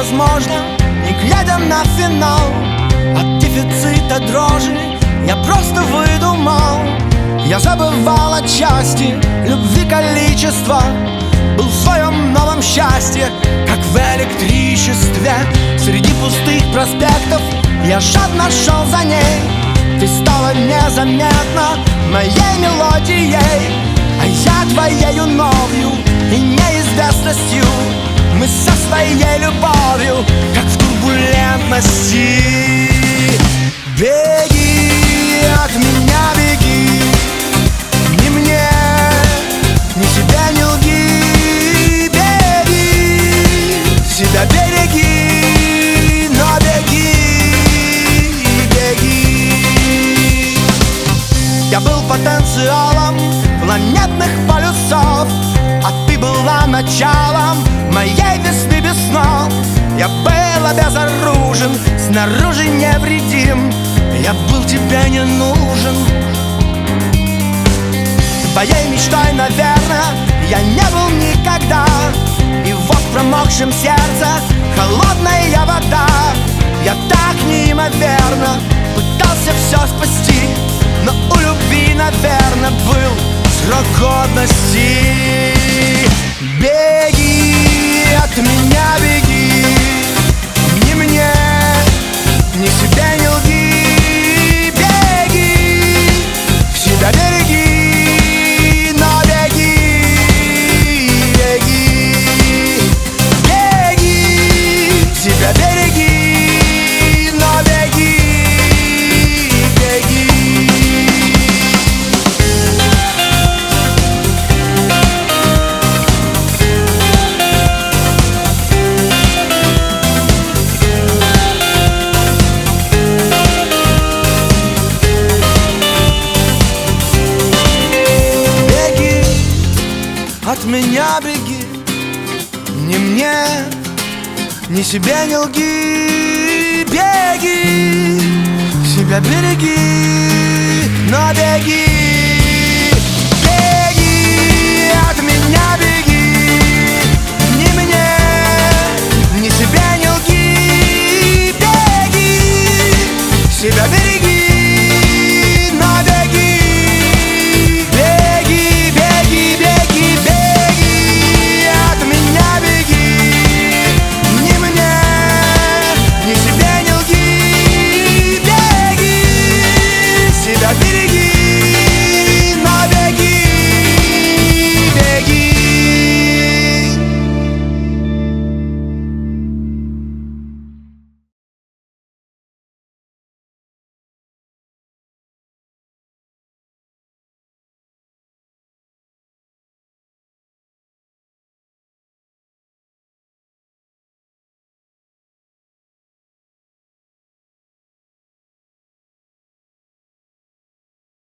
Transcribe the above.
невозможно, не глядя на финал. От дефицита дрожи я просто выдумал. Я забывал отчасти любви количество, был в своем новом счастье, как в электричестве. Среди пустых проспектов я жадно шел за ней. Ты стала незаметна моей мелодией, а я твоею новью и неизвестностью. Мы со своей любовью, как в турбулентности. Беги от меня, беги, ни мне, ни себе не лги. Беги, себя береги, но беги, беги. Я был потенциалом планетных полюсов, а ты была началом моей весны без снов. Я был обезоружен, снаружи невредим. Я был тебе не нужен. Твоей мечтой, наверное, я не был никогда. И вот в промокшем сердце холодная вода. Я так неимоверно пытался все спасти, но у любви, наверное, был срок годности. Беги от меня, беги, ни мне, ни себе не лги. Беги, себя береги, но беги, беги. Беги, себя береги, но беги, беги. От меня беги, ни мне, ни себе не лги. Беги, себя береги, но беги. Беги, от меня беги, ни мне, ни себе не лги. Беги, себя береги.